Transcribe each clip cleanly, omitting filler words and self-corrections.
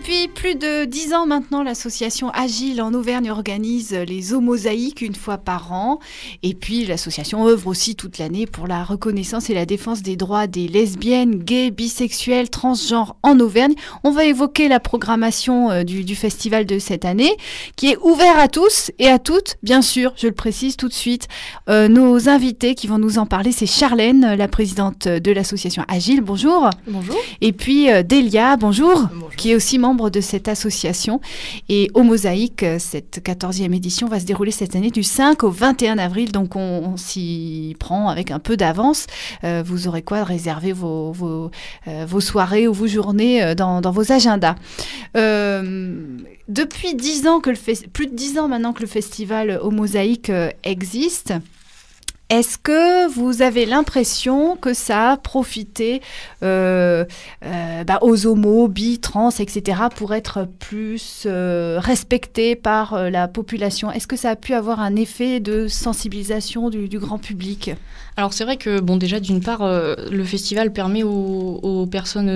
Depuis plus de 10 ans maintenant, l'association Agile en Auvergne organise les Homosaïques une fois par an. Et puis l'association œuvre aussi toute l'année pour la reconnaissance et la défense des droits des lesbiennes, gays, bisexuels, transgenres en Auvergne. On va évoquer la programmation du festival de cette année qui est ouvert à tous et à toutes, bien sûr, je le précise tout de suite. Nos invités qui vont nous en parler, c'est Charlène, la présidente de l'association Agile. Bonjour. Bonjour. Et puis Delia, bonjour, Bonjour. qui est aussi membre de cette association. Et Homosaïque, cette 14e édition, va se dérouler cette année du 5 au 21 avril. Donc on s'y prend avec un peu d'avance. Vous aurez quoi de réserver vos soirées ou vos journées dans vos agendas. Depuis 10 ans plus de 10 ans maintenant que le festival Homosaïque existe. Est-ce que vous avez l'impression que ça a profité aux homos, bi, trans, etc. pour être plus respectés par la population? Est-ce que ça a pu avoir un effet de sensibilisation du grand public? Alors c'est vrai que déjà d'une part le festival permet aux personnes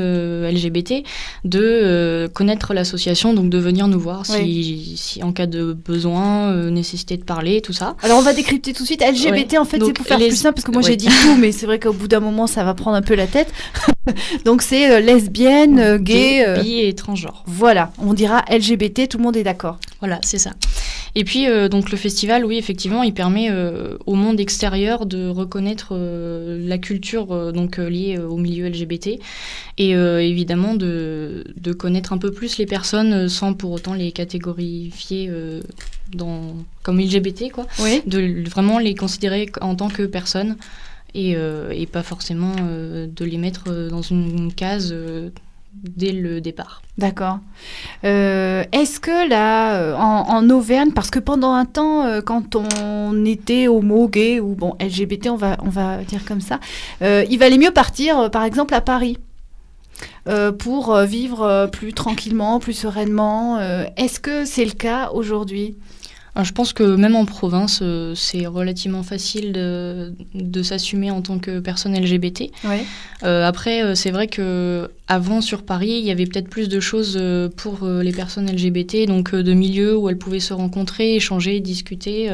LGBT de connaître l'association, donc de venir nous voir si en cas de besoin, nécessité de parler, tout ça. Alors on va décrypter tout de suite. LGBT en fait donc, c'est pour faire plus simple parce que moi j'ai dit tout, mais c'est vrai qu'au bout d'un moment ça va prendre un peu la tête. Donc c'est lesbienne, gay, bi et transgenre. Voilà, on dira LGBT, tout le monde est d'accord. Voilà, c'est ça. Et puis, donc le festival, oui, effectivement, il permet au monde extérieur de reconnaître la culture liée au milieu LGBT et évidemment de connaître un peu plus les personnes sans pour autant les catégorifier comme LGBT, quoi. Oui. De vraiment les considérer en tant que personnes et pas forcément de les mettre dans une case dès le départ. D'accord. Est-ce que là, en Auvergne, parce que pendant un temps, quand on était homo, gay ou LGBT, on va dire comme ça, il valait mieux partir, par exemple, à Paris pour vivre plus tranquillement, plus sereinement. Est-ce que c'est le cas aujourd'hui ? Alors, je pense que même en province, c'est relativement facile de s'assumer en tant que personne LGBT. Ouais. Après, c'est vrai qu'avant, sur Paris, il y avait peut-être plus de choses pour les personnes LGBT, donc de milieux où elles pouvaient se rencontrer, échanger, discuter.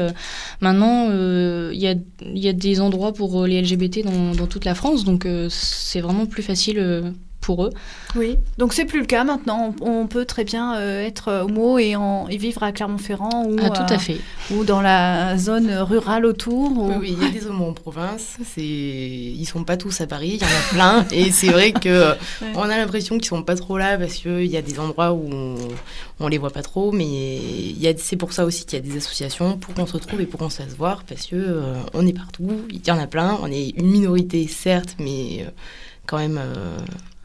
Maintenant, il y a des endroits pour les LGBT dans toute la France, donc c'est vraiment plus facile pour eux. Oui, donc c'est plus le cas maintenant. On peut très bien être homo et vivre à Clermont-Ferrand ou, tout à fait. Ou dans la zone rurale autour. Oui, il y a des homos en province. Ils sont pas tous à Paris, il y en a plein. Et c'est vrai que on a l'impression qu'ils sont pas trop là parce qu'il y a des endroits où on les voit pas trop. Mais c'est pour ça aussi qu'il y a des associations pour qu'on se retrouve et pour qu'on se fasse voir parce que on est partout. Il y en a plein. On est une minorité certes, mais quand même.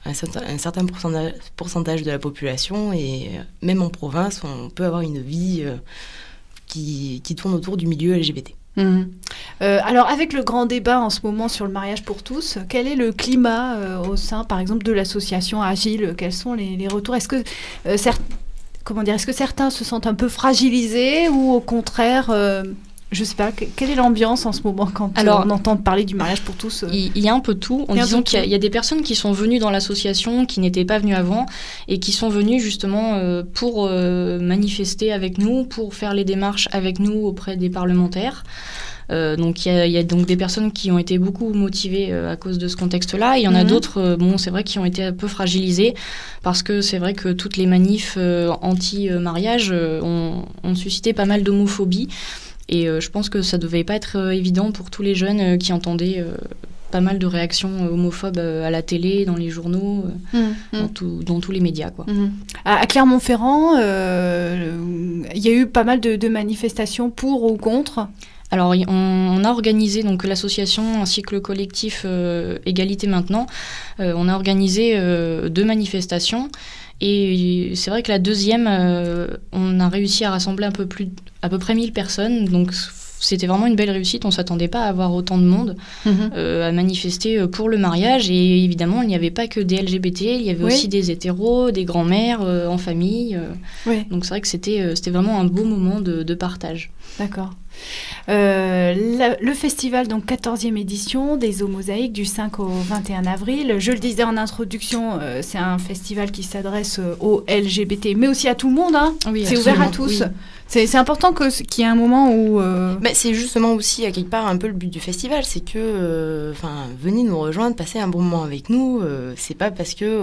Un certain pourcentage de la population et même en province, on peut avoir une vie qui tourne autour du milieu LGBT. Mmh. Alors avec le grand débat en ce moment sur le mariage pour tous, quel est le climat au sein par exemple de l'association Agile? Quels sont les retours? Est-ce que certains se sentent un peu fragilisés ou au contraire je sais pas, quelle est l'ambiance en ce moment quand on entend parler du mariage pour tous Il y a un peu tout. Disons qu'il y a des personnes qui sont venues dans l'association, qui n'étaient pas venues avant, et qui sont venues justement pour manifester avec nous, pour faire les démarches avec nous auprès des parlementaires. Donc il y a donc des personnes qui ont été beaucoup motivées à cause de ce contexte-là. Il y en a d'autres, c'est vrai, qui ont été un peu fragilisées parce que c'est vrai que toutes les manifs anti-mariage ont suscité pas mal d'homophobie. Et je pense que ça ne devait pas être évident pour tous les jeunes qui entendaient pas mal de réactions homophobes à la télé, dans les journaux, dans tous les médias, quoi. À Clermont-Ferrand, il y a eu pas mal de manifestations pour ou contre. Alors, on a organisé, donc l'association ainsi que le collectif Égalité Maintenant, on a organisé 2 manifestations. Et c'est vrai que la deuxième, on a réussi à rassembler à peu près 1000 personnes. Donc c'était vraiment une belle réussite. On ne s'attendait pas à avoir autant de monde à manifester pour le mariage. Et évidemment, il n'y avait pas que des LGBT. Il y avait aussi des hétéros, des grands-mères en famille. Donc c'est vrai que c'était vraiment un beau moment de partage. D'accord. Le festival, donc 14e édition des Omosaïques du 5 au 21 avril. Je le disais en introduction, c'est un festival qui s'adresse aux LGBT, mais aussi à tout le monde. Hein. Oui, c'est ouvert à tous. Oui. C'est important qu'il y ait un moment où... c'est justement aussi, à quelque part, un peu le but du festival. C'est que, venez nous rejoindre, passez un bon moment avec nous. C'est pas parce que,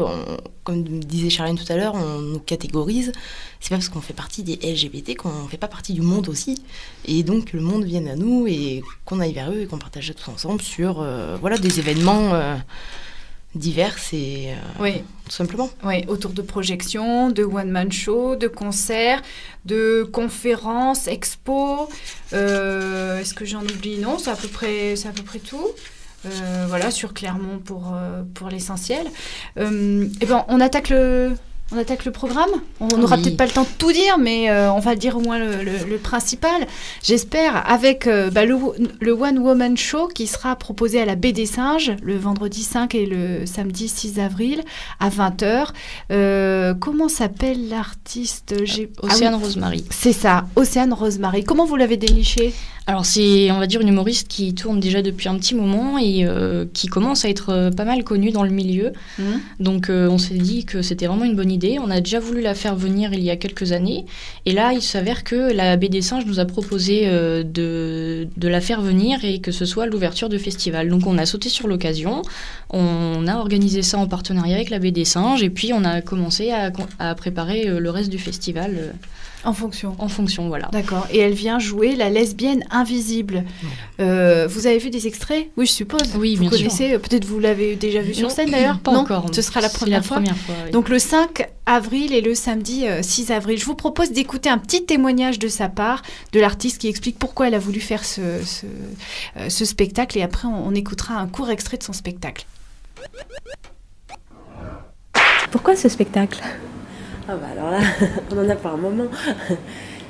comme disait Charlène tout à l'heure, on nous catégorise. C'est pas parce qu'on fait partie des LGBT qu'on fait pas partie du monde aussi. Et donc, le monde vienne à nous et qu'on aille vers eux et qu'on partage tous ensemble sur des événements... divers et oui. Tout simplement. Oui, autour de projections, de one-man show, de concerts, de conférences, expos. Est-ce que j'en oublie ? Non, c'est à peu près tout. Sur Clermont pour l'essentiel. On attaque le programme. On n'aura peut-être pas le temps de tout dire, mais on va dire au moins le principal. J'espère, avec le One Woman Show qui sera proposé à la Baie des Singes le vendredi 5 et le samedi 6 avril à 20h. Comment s'appelle l'artiste ? Océane Rosemary. C'est ça, Océane Rosemary. Comment vous l'avez déniché ? Alors c'est, on va dire, une humoriste qui tourne déjà depuis un petit moment et qui commence à être pas mal connue dans le milieu. Donc on s'est dit que c'était vraiment une bonne idée. On a déjà voulu la faire venir il y a quelques années. Et là, il s'avère que la Baie des Singes nous a proposé de la faire venir et que ce soit l'ouverture de festival. Donc on a sauté sur l'occasion. On a organisé ça en partenariat avec la Baie des Singes et puis on a commencé à préparer le reste du festival. En fonction, voilà. D'accord. Et elle vient jouer la lesbienne invisible. Vous avez vu des extraits ? Oui, je suppose. Oui, vous connaissez, sûr. Peut-être vous l'avez déjà vu sur scène d'ailleurs ? Pas encore. Ce sera la première fois. Oui. Donc le 5 avril et le samedi 6 avril. Je vous propose d'écouter un petit témoignage de sa part, de l'artiste qui explique pourquoi elle a voulu faire ce spectacle. Et après, on écoutera un court extrait de son spectacle. Pourquoi ce spectacle ? Alors là, on en a pour un moment.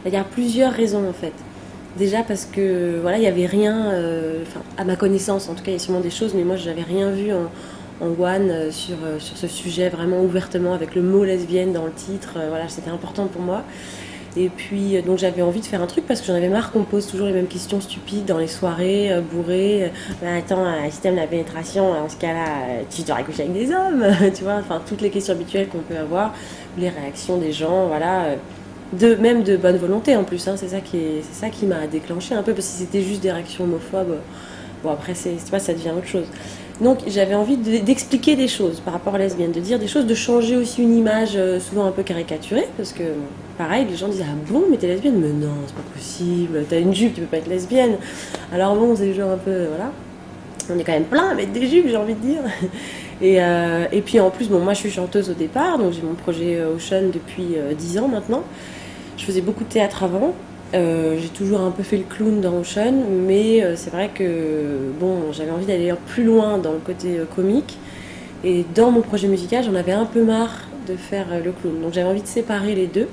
Il y a plusieurs raisons en fait. Déjà parce que il n'y avait rien, à ma connaissance, en tout cas il y a sûrement des choses, mais moi je n'avais rien vu en one sur ce sujet vraiment ouvertement avec le mot lesbienne dans le titre. C'était important pour moi. Et puis donc j'avais envie de faire un truc parce que j'en avais marre qu'on me pose toujours les mêmes questions stupides dans les soirées, bourrées. Attends, si t'aimes la pénétration, en ce cas-là, tu devrais coucher avec des hommes, tu vois. Enfin toutes les questions habituelles qu'on peut avoir, les réactions des gens, même de bonne volonté en plus. C'est ça qui m'a déclenché un peu parce que si c'était juste des réactions homophobes, après ça devient autre chose. Donc j'avais envie d'expliquer des choses par rapport aux lesbiennes, de dire des choses, de changer aussi une image souvent un peu caricaturée, parce que pareil, les gens disent « Ah bon, mais t'es lesbienne ?» Mais non, c'est pas possible, t'as une jupe, tu peux pas être lesbienne. Alors bon, c'est genre un peu, on est quand même plein à mettre des jupes, j'ai envie de dire. Et puis en plus, moi je suis chanteuse au départ, donc j'ai mon projet Ocean depuis 10 ans maintenant. Je faisais beaucoup de théâtre avant. J'ai toujours un peu fait le clown dans Ocean, mais c'est vrai que j'avais envie d'aller plus loin dans le côté comique. Et dans mon projet musical, j'en avais un peu marre de faire le clown. Donc j'avais envie de séparer les deux.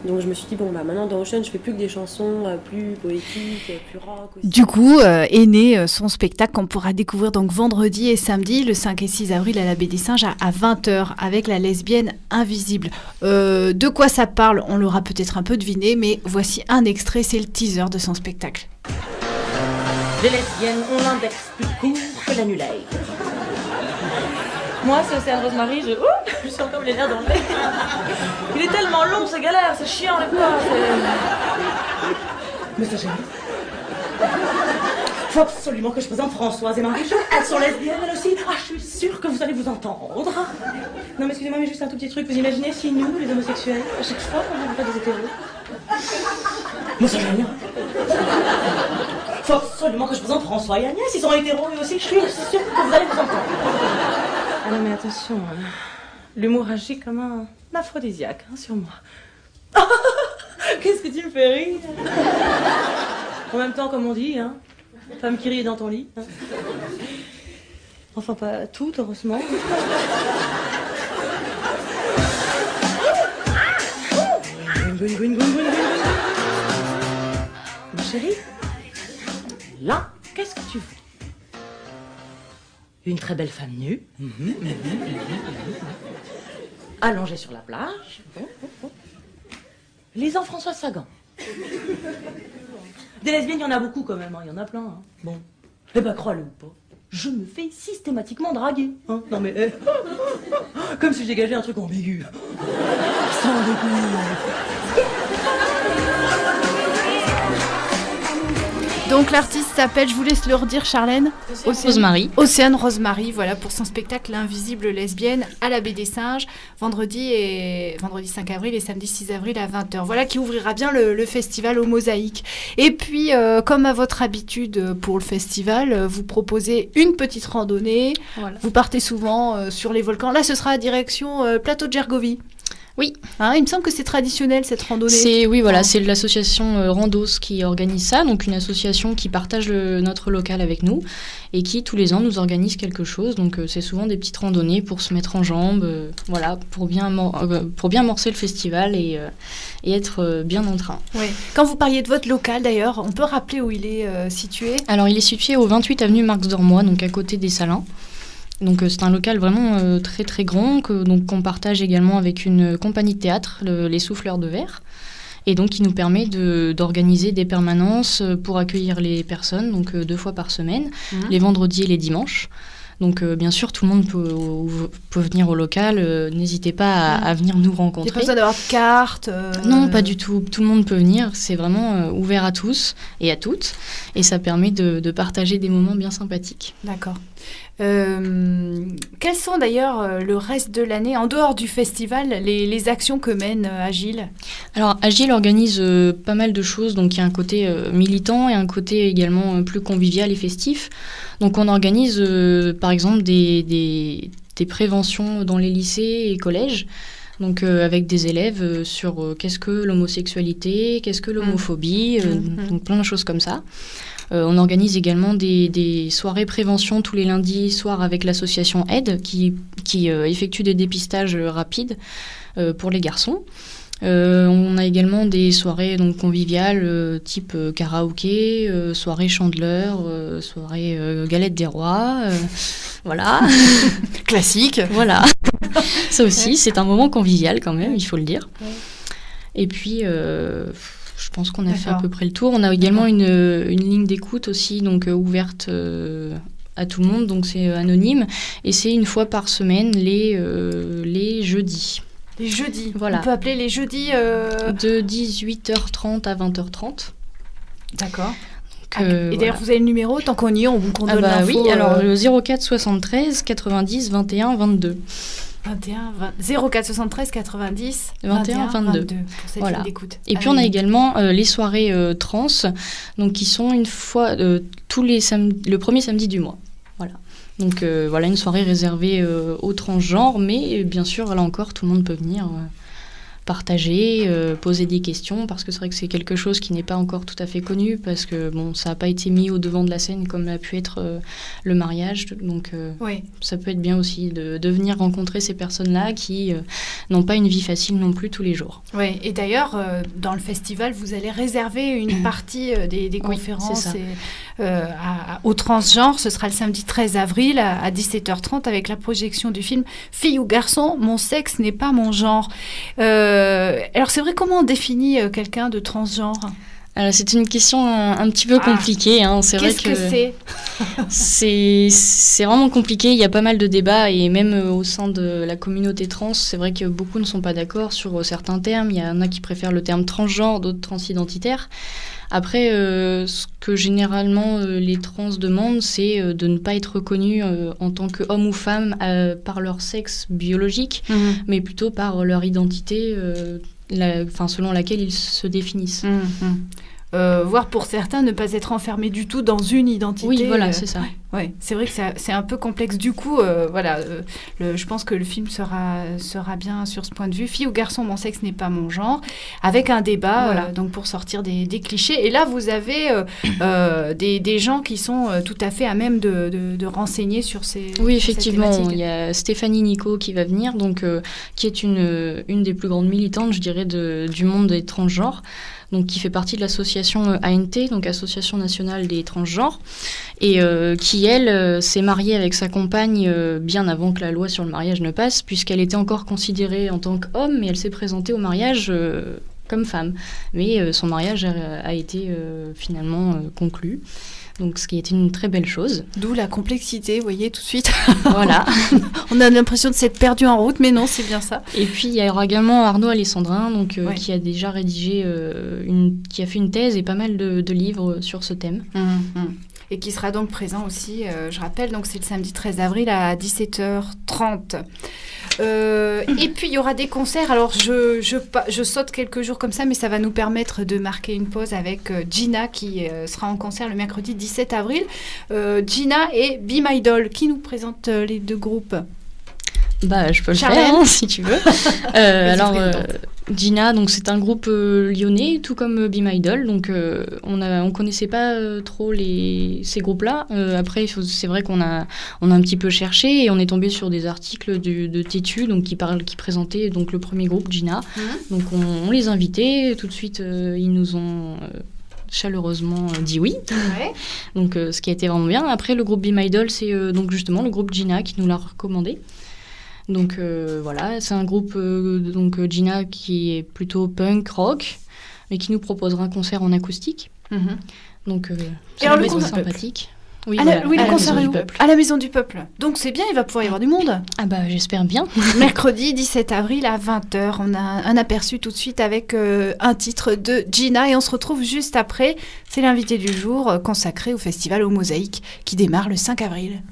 Donc je me suis dit, maintenant dans Ocean, je fais plus que des chansons plus poétiques, plus rock aussi. Du coup, est né son spectacle qu'on pourra découvrir donc vendredi et samedi, le 5 et 6 avril à la Baie des Singes à 20h avec la lesbienne invisible. De quoi ça parle ? On l'aura peut-être un peu deviné, mais voici un extrait, c'est le teaser de son spectacle. Les lesbiennes ont l'index plus court que l'annulaire. Moi, c'est Océane Rosemary, je sens comme les nerfs dans le nez. Il est tellement long, c'est galère, c'est chiant les fois. Mais c'est génial. Faut absolument que je présente Françoise et Marie-Jo. Elles sont lesbiennes, elles aussi. Je suis sûre que vous allez vous entendre. Non, mais excusez-moi, mais juste un tout petit truc. Vous imaginez si nous, les homosexuels, à chaque fois qu'on ne veut pas des hétéros. Mais c'est génial. Faut absolument que je présente François et Agnès. Ils sont hétéros, eux aussi. Je suis sûre que vous allez vous entendre. Ah non, mais attention, l'humour agit comme un aphrodisiaque sur moi. Qu'est-ce que tu me fais rire? En même temps, comme on dit, femme qui rit dans ton lit. Enfin, pas tout, heureusement. Ma chérie, là, qu'est-ce que tu veux? Une très belle femme nue, allongée sur la plage, lisant François Sagan. Des lesbiennes, il y en a beaucoup quand même, il y en a plein. Hein. Bon, eh ben crois-le ou pas, je me fais systématiquement draguer. Hein. Non mais, comme si j'ai gagé un truc ambigu. Sans déconner. Donc l'artiste s'appelle, je vous laisse le redire Charlène, Océane Rosemary, voilà, pour son spectacle L'invisible lesbienne à la Baie des Singes, vendredi 5 avril et samedi 6 avril à 20h. Voilà qui ouvrira bien le festival au Mosaïque. Et puis, comme à votre habitude pour le festival, vous proposez une petite randonnée. Voilà. Vous partez souvent sur les volcans. Là, ce sera à direction Plateau de Gergovie. Oui. Hein, il me semble que c'est traditionnel cette randonnée. C'est l'association Randos qui organise ça, donc une association qui partage notre local avec nous et qui tous les ans nous organise quelque chose. Donc c'est souvent des petites randonnées pour se mettre en jambes, voilà, pour bien amorcer le festival et être bien en train. Oui. Quand vous parliez de votre local d'ailleurs, on peut rappeler où il est situé ? Alors il est situé au 28 avenue Marx Dormois, donc à côté des Salins. Donc c'est un local vraiment très très grand qu'on partage également avec une compagnie de théâtre, les Souffleurs de Verre, et donc qui nous permet d'organiser des permanences pour accueillir les personnes, donc 2 fois par semaine, les vendredis et les dimanches. Donc bien sûr tout le monde peut venir au local, n'hésitez pas à venir nous rencontrer. Il n'y a pas besoin d'avoir de carte Non, pas du tout, tout le monde peut venir, c'est vraiment ouvert à tous et à toutes, et ça permet de partager des moments bien sympathiques. D'accord. Quelles sont d'ailleurs le reste de l'année, en dehors du festival, les actions que mène Agile ? Alors Agile organise pas mal de choses, donc il y a un côté militant et un côté également plus convivial et festif. Donc on organise par exemple des préventions dans les lycées et collèges. Donc avec des élèves sur qu'est-ce que l'homosexualité, qu'est-ce que l'homophobie, donc plein de choses comme ça. On organise également des soirées prévention tous les lundis soirs avec l'association Aide qui effectue des dépistages rapides pour les garçons. On a également des soirées donc conviviales type karaoké, soirée chandeleur, soirée galette des rois, voilà. Classique. Voilà. Ça aussi, c'est un moment convivial quand même, il faut le dire. Ouais. Et puis, je pense qu'on a fait à peu près le tour. On a également une ligne d'écoute aussi, donc ouverte à tout le monde, donc c'est anonyme. Et c'est une fois par semaine, les jeudis. Les jeudis. Voilà. On peut appeler les jeudis de 18h30 à 20h30. D'accord. Et d'ailleurs, vous avez le numéro, tant qu'on y est, on vous donne l'info. Oui, alors le 04 73 90 21 22. 04 73 90 21 22 pour cette ligne d'écoute. Et puis on a également les soirées trans, donc qui sont une fois le premier samedi du mois. Voilà. Donc voilà, une soirée réservée aux transgenres, mais bien sûr là encore tout le monde peut venir partager, poser des questions, parce que c'est vrai que c'est quelque chose qui n'est pas encore tout à fait connu, parce que bon, ça n'a pas été mis au devant de la scène comme a pu être le mariage, donc ça peut être bien aussi de venir rencontrer ces personnes-là qui n'ont pas une vie facile non plus tous les jours. Oui, et d'ailleurs, dans le festival, vous allez réserver une partie des conférences aux transgenres. Ce sera le samedi 13 avril à 17h30 avec la projection du film « Fille ou garçon, mon sexe n'est pas mon genre ». Alors c'est vrai, comment on définit quelqu'un de transgenre ? Alors, c'est une question un petit peu compliquée. Hein. C'est Qu'est-ce vrai que c'est vraiment compliqué. Il y a pas mal de débats et même au sein de la communauté trans, c'est vrai que beaucoup ne sont pas d'accord sur certains termes. Il y en a qui préfèrent le terme transgenre, d'autres transidentitaires. Après, ce que généralement les trans demandent, c'est de ne pas être reconnus en tant qu'homme ou femme par leur sexe biologique, mais plutôt par leur identité, selon laquelle ils se définissent. Voire pour certains, ne pas être enfermés du tout dans une identité. Oui, voilà, c'est ça. Ouais, c'est vrai que c'est un peu complexe. Du coup, je pense que le film sera bien sur ce point de vue. Fille ou garçon, mon sexe n'est pas mon genre, avec un débat donc pour sortir des clichés. Et là, vous avez des gens qui sont tout à fait à même de renseigner sur ces Oui, effectivement. Il y a Stéphanie Nico qui va venir, donc, qui est une des plus grandes militantes, je dirais, du monde des transgenres. Donc, qui fait partie de l'association ANT, donc Association nationale des transgenres, et qui, elle, s'est mariée avec sa compagne bien avant que la loi sur le mariage ne passe, puisqu'elle était encore considérée en tant qu'homme, mais elle s'est présentée au mariage comme femme. Mais son mariage a été finalement conclu. Donc, ce qui était une très belle chose. D'où la complexité, vous voyez, tout de suite. Voilà. On a l'impression de s'être perdu en route, mais non, c'est bien ça. Et puis, il y aura également Arnaud Alessandrin, donc, Ouais. qui a déjà rédigé, qui a fait une thèse et pas mal de livres sur ce thème. Et qui sera donc présent aussi, je rappelle, donc c'est le samedi 13 avril à 17h30. Et puis, il y aura des concerts. Alors, je saute quelques jours comme ça, mais ça va nous permettre de marquer une pause avec Gina, qui sera en concert le mercredi 17 avril. Gina et Be My Doll, qui nous présente les deux groupes. Bah, je peux le Charlène. faire, si tu veux. Alors, Gina, donc c'est un groupe lyonnais, tout comme Be My Doll. Donc, on connaissait pas trop ces groupes-là. Après, c'est vrai qu'on a un petit peu cherché et on est tombé sur des articles de Tétu, donc qui présentaient donc le premier groupe Gina. Donc, on les invitait. Tout de suite, ils nous ont chaleureusement dit oui. Ouais. Donc, ce qui a été vraiment bien. Après, le groupe Be My Doll, c'est donc justement le groupe Gina qui nous l'a recommandé. Donc voilà, c'est un groupe donc Gina qui est plutôt punk rock, mais qui nous proposera un concert en acoustique. Donc ça alors, va le être concert sympathique. Oui, le à la concert Maison est du où ? Peuple. À la Maison du Peuple. Donc c'est bien, il va pouvoir y avoir du monde. Ah bah j'espère bien. Mercredi 17 avril à 20h. On a un aperçu tout de suite avec un titre de Gina et on se retrouve juste après. C'est l'invité du jour consacré au festival aux Mosaïques qui démarre le 5 avril.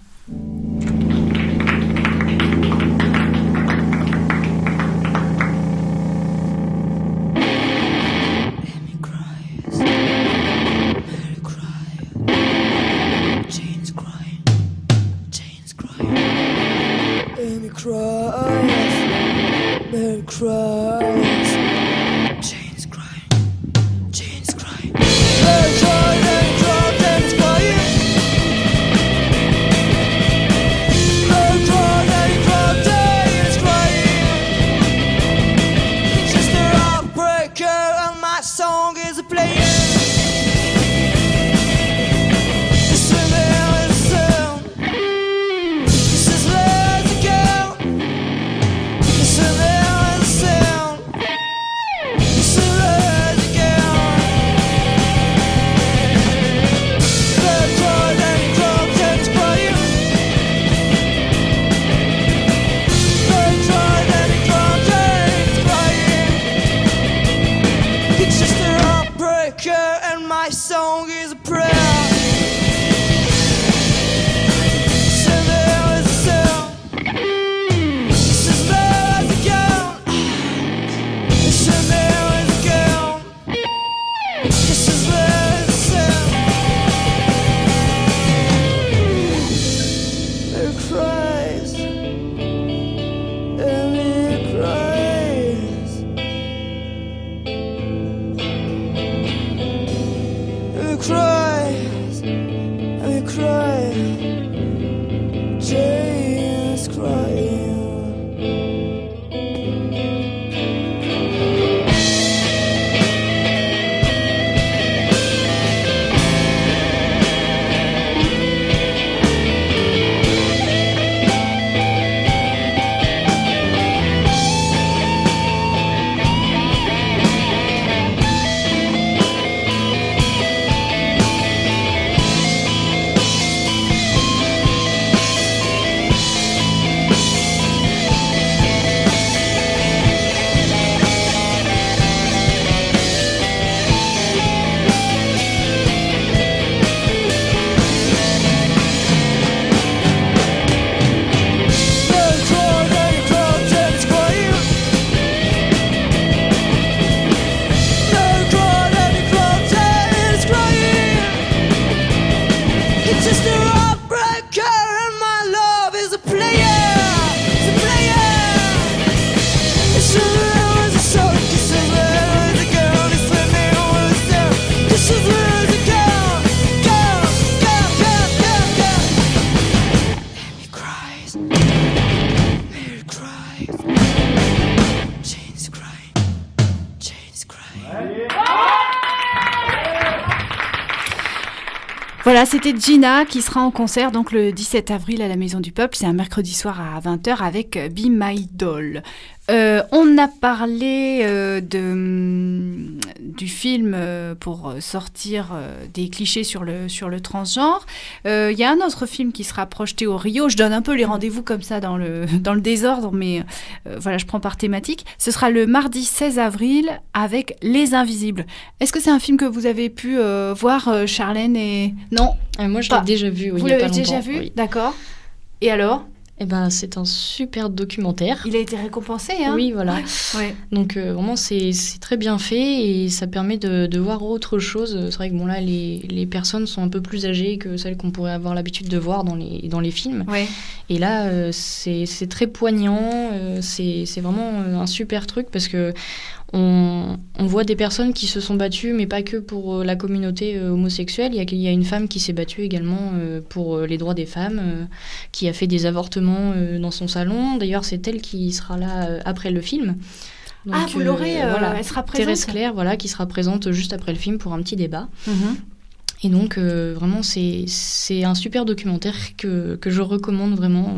Voilà, c'était Gina qui sera en concert donc le 17 avril à la Maison du Peuple. C'est un mercredi soir à 20h avec Be My Doll. On a parlé du film pour sortir des clichés sur le transgenre. Il y a un autre film qui sera projeté au Rio. Je donne un peu les rendez-vous comme ça dans le désordre, mais voilà, je prends par thématique. Ce sera le mardi 16 avril avec Les Invisibles. Est-ce que c'est un film que vous avez pu voir, Charlène et... Non, moi, je l'ai déjà vu, oui, vous il y a pas l'avez déjà longtemps. vu, Oui. D'accord. Et alors ? Eh ben, c'est un super documentaire. Il a été récompensé, hein ? Oui, voilà. Ouais. Donc vraiment, c'est très bien fait et ça permet de voir autre chose. C'est vrai que bon, là, les personnes sont un peu plus âgées que celles qu'on pourrait avoir l'habitude de voir dans les films. Ouais. Et là, c'est très poignant. C'est vraiment un super truc parce que on voit des personnes qui se sont battues, mais pas que pour la communauté homosexuelle. Il y a une femme qui s'est battue également pour les droits des femmes, qui a fait des avortements dans son salon. D'ailleurs, c'est elle qui sera là après le film. Donc, vous l'aurez, voilà. elle sera présente. Thérèse Claire, voilà, qui sera présente juste après le film pour un petit débat. Mhm. Et donc, vraiment, c'est un super documentaire que je recommande vraiment,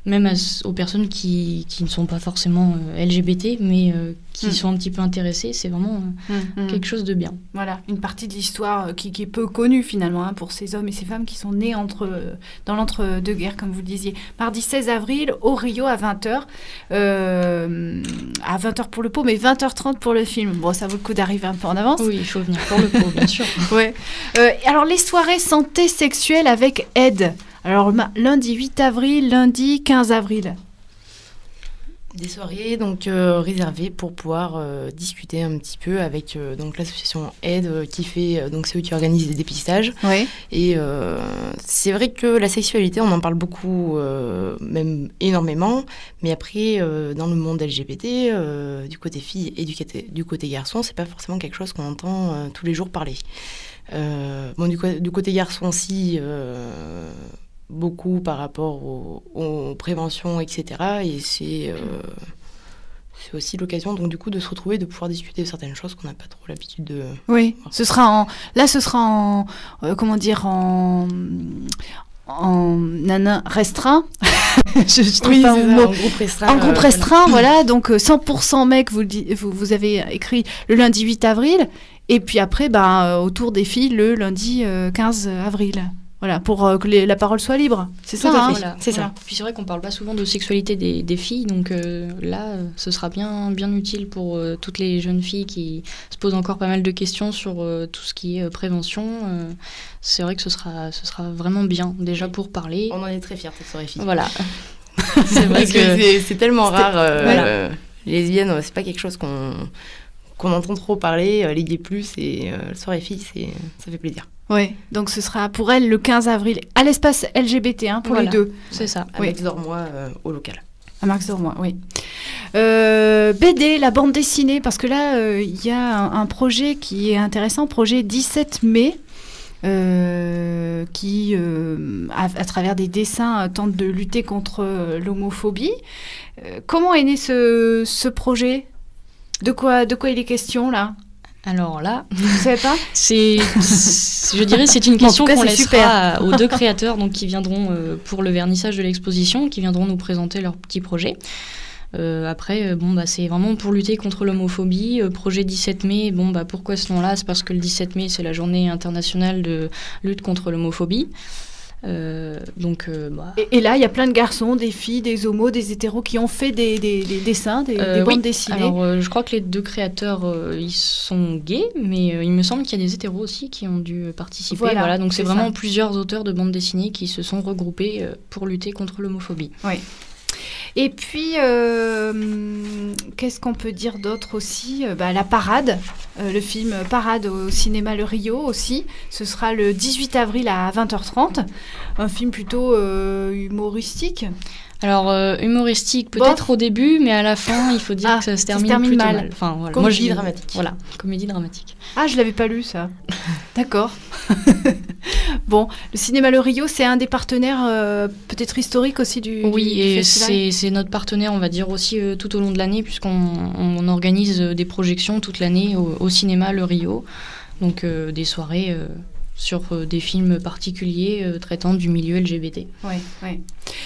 même aux personnes qui ne sont pas forcément LGBT, mais qui sont un petit peu intéressées. C'est vraiment quelque chose de bien. Voilà, une partie de l'histoire qui est peu connue finalement pour ces hommes et ces femmes qui sont nés dans l'entre-deux-guerres, comme vous le disiez. Mardi 16 avril, au Rio, à 20h. À 20h pour le pot, mais 20h30 pour le film. Bon, ça vaut le coup d'arriver un peu en avance. Oui, il faut venir pour le pot, bien sûr. Ouais. Alors, les soirées santé sexuelle avec aide. Alors, lundi 8 avril, lundi 15 avril. Des soirées donc réservées pour pouvoir discuter un petit peu avec donc l'association Aide qui fait donc c'est eux qui organisent des dépistages. Oui. Et c'est vrai que la sexualité on en parle beaucoup, même énormément, mais après dans le monde LGBT, du côté filles et du côté garçon, c'est pas forcément quelque chose qu'on entend tous les jours parler. Bon, du côté garçon aussi. Beaucoup par rapport aux préventions, etc. Et c'est aussi l'occasion, donc du coup, de se retrouver, de pouvoir discuter de certaines choses qu'on n'a pas trop l'habitude de... Oui, voir. ce sera en nanin restreint. je trouve Oui, pas c'est mon ça, mot. en groupe restreint. En groupe restreint, voilà, donc 100% mecs, vous avez écrit le lundi 8 avril, et puis après, autour des filles, le lundi 15 avril. Voilà, pour que la parole soit libre. C'est ça, hein. Voilà, c'est ça. Puis c'est vrai qu'on parle pas souvent de sexualité des filles, donc là, ce sera bien utile pour toutes les jeunes filles qui se posent encore pas mal de questions sur tout ce qui est prévention. C'est vrai que ce sera vraiment bien, déjà pour parler. On en est très fiers, cette soirée filles. Voilà. C'est vrai que c'est tellement rare. Voilà. Les lesbiennes, c'est pas quelque chose qu'on entend trop parler. Les gays plus et soirée filles, ça fait plaisir. Oui, donc ce sera pour elle le 15 avril à l'espace LGBT pour Voilà. les deux. C'est ça. À Max Dormois au local. À Max Dormois, oui. BD, la bande dessinée, parce que là, il y a un projet qui est intéressant, projet 17 mai, qui, à travers des dessins, tente de lutter contre l'homophobie. Comment est né ce projet ? De quoi il est question, là ? Alors là, vous savez pas ? Je dirais, c'est une question Bon, en tout cas, qu'on c'est laissera aux deux créateurs, donc qui viendront pour le vernissage de l'exposition, qui viendront nous présenter leur petit projet. Après, c'est vraiment pour lutter contre l'homophobie. Projet 17 mai, pourquoi ce nom-là ? C'est parce que le 17 mai, c'est la journée internationale de lutte contre l'homophobie. Et là, il y a plein de garçons, des filles, des homos, des hétéros qui ont fait des dessins, des bandes dessinées. Alors, je crois que les deux créateurs, ils sont gays, mais il me semble qu'il y a des hétéros aussi qui ont dû participer. Voilà, donc c'est vraiment plusieurs auteurs de bandes dessinées qui se sont regroupés pour lutter contre l'homophobie. Oui. Et puis, qu'est-ce qu'on peut dire d'autre aussi ? La Parade, le film Parade au cinéma Le Rio aussi. Ce sera le 18 avril à 20h30. Un film plutôt humoristique. Alors, humoristique peut-être au début, mais à la fin, il faut dire que ça se termine plutôt mal. Enfin, voilà. Comédie dramatique. Voilà, comédie dramatique. Ah, je l'avais pas lu, ça. D'accord. Bon, le cinéma Le Rio, c'est un des partenaires peut-être historiques aussi du festival. Oui, et c'est notre partenaire, on va dire, aussi tout au long de l'année, puisqu'on organise des projections toute l'année au cinéma Le Rio. Donc, des soirées sur des films particuliers traitant du milieu LGBT. Ouais.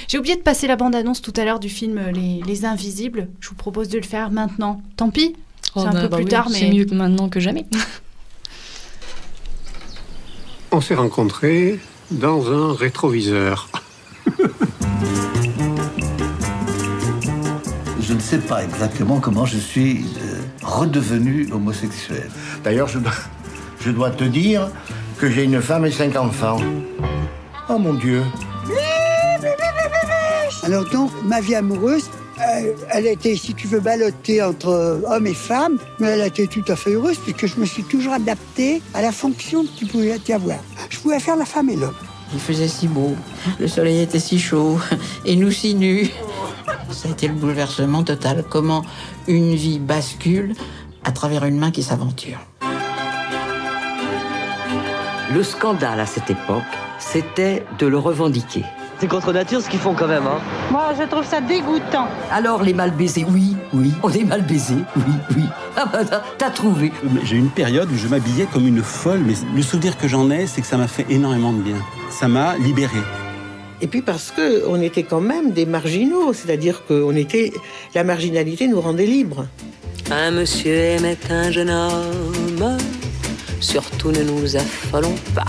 J'ai oublié de passer la bande-annonce tout à l'heure du film Les Invisibles. Je vous propose de le faire maintenant. Tant pis, c'est un peu plus tard, mais... C'est mieux maintenant que jamais. On s'est rencontrés dans un rétroviseur. Je ne sais pas exactement comment je suis redevenu homosexuel. D'ailleurs, je dois te dire que j'ai une femme et 5 enfants. Oh mon Dieu. Alors donc, ma vie amoureuse, elle était, si tu veux, ballottée entre hommes et femmes, mais elle était tout à fait heureuse puisque je me suis toujours adapté à la fonction que tu pouvais y avoir. Je pouvais faire la femme et l'homme. Il faisait si beau, le soleil était si chaud, et nous si nus. Ça a été le bouleversement total. Comment une vie bascule à travers une main qui s'aventure. Le scandale à cette époque, c'était de le revendiquer. C'est contre nature ce qu'ils font quand même, hein. Moi, je trouve ça dégoûtant. Alors, les mal baisés, oui, on est mal baisés, oui. Ah bah, t'as trouvé. J'ai eu une période où je m'habillais comme une folle, mais le souvenir que j'en ai, c'est que ça m'a fait énormément de bien. Ça m'a libéré. Et puis parce qu'on était quand même des marginaux, c'est-à-dire que la marginalité nous rendait libres. Un monsieur aimait un jeune homme, surtout ne nous affolons pas.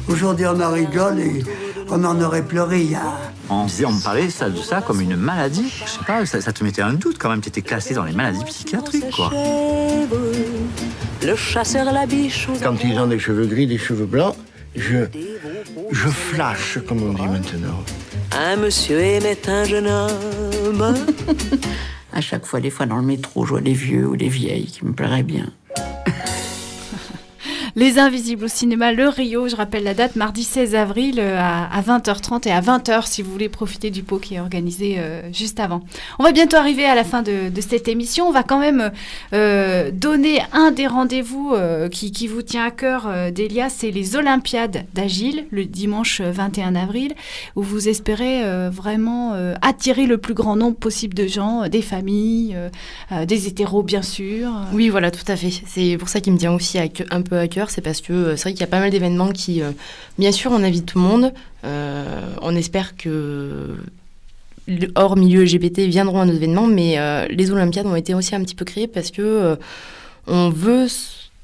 Aujourd'hui, on en rigole et on en aurait pleuré il y a... On me parlait de ça comme une maladie. Je sais pas, ça te mettait un doute quand même. Tu étais classé dans les maladies psychiatriques, quoi. Le chasseur la biche. Quand ils ont des cheveux gris, des cheveux blancs, je flash, comme on dit maintenant. Un monsieur aimait un jeune homme. À chaque fois, des fois dans le métro, je vois des vieux ou des vieilles qui me plairaient bien. Les Invisibles au cinéma Le Rio, je rappelle la date, mardi 16 avril à 20h30 et à 20h si vous voulez profiter du pot qui est organisé juste avant. On va bientôt arriver à la fin de cette émission. On va quand même donner un des rendez-vous qui vous tient à cœur, Délia, c'est les Olympiades d'Agile, le dimanche 21 avril, où vous espérez vraiment attirer le plus grand nombre possible de gens, des familles, des hétéros bien sûr. Oui, voilà, tout à fait. C'est pour ça qu'il me tient aussi un peu à cœur. C'est parce que c'est vrai qu'il y a pas mal d'événements qui, bien sûr, on invite tout le monde. On espère que, hors milieu LGBT, viendront à nos événements, mais les Olympiades ont été aussi un petit peu créées parce que on veut,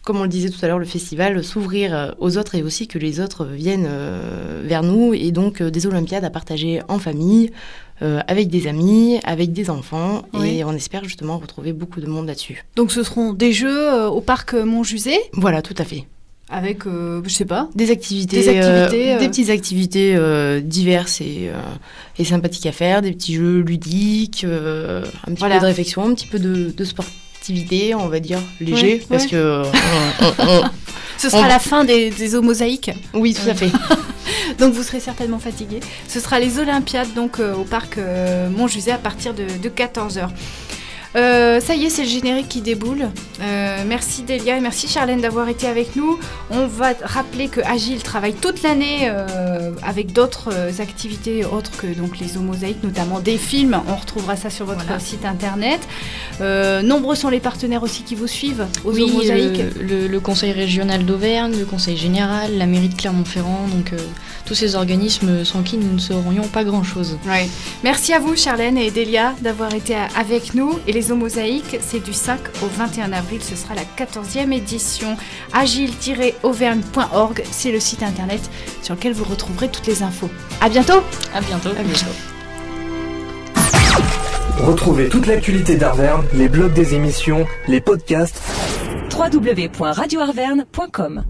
comme on le disait tout à l'heure, le festival s'ouvrir aux autres et aussi que les autres viennent vers nous. Et donc, des Olympiades à partager en famille, avec des amis, avec des enfants. Oui. Et on espère justement retrouver beaucoup de monde là-dessus. Donc, ce seront des jeux au parc Montjuset ? Voilà, tout à fait. Avec, je sais pas, des activités, des petites activités diverses et sympathiques à faire, des petits jeux ludiques, un petit peu de réflexion, un petit peu de sportivité, on va dire, léger, parce que... Ce sera la fin des homosaïques. Oui, tout à fait. Donc vous serez certainement fatigués. Ce sera les Olympiades donc au parc Montjuset à partir de 14h. Ça y est, c'est le générique qui déboule. Merci Délia et merci Charlène d'avoir été avec nous. On va rappeler que Agile travaille toute l'année avec d'autres activités autres que donc les homosaïques, notamment des films. On retrouvera ça sur votre site internet. Nombreux sont les partenaires aussi qui vous suivent aux homosaïques. Le Conseil régional d'Auvergne, le Conseil général, la mairie de Clermont-Ferrand, donc tous ces organismes sans qui nous ne saurions pas grand-chose. Ouais. Merci à vous Charlène et Délia d'avoir été avec nous. Et les homosaïques, c'est du 5 au 21 avril, ce sera la 14e édition. agile-auvergne.org, c'est le site internet sur lequel vous retrouverez toutes les infos. À bientôt. À bientôt. À bientôt. Retrouvez toute l'actualité d'Arverne, les blogs des émissions, les podcasts. www.radioarverne.com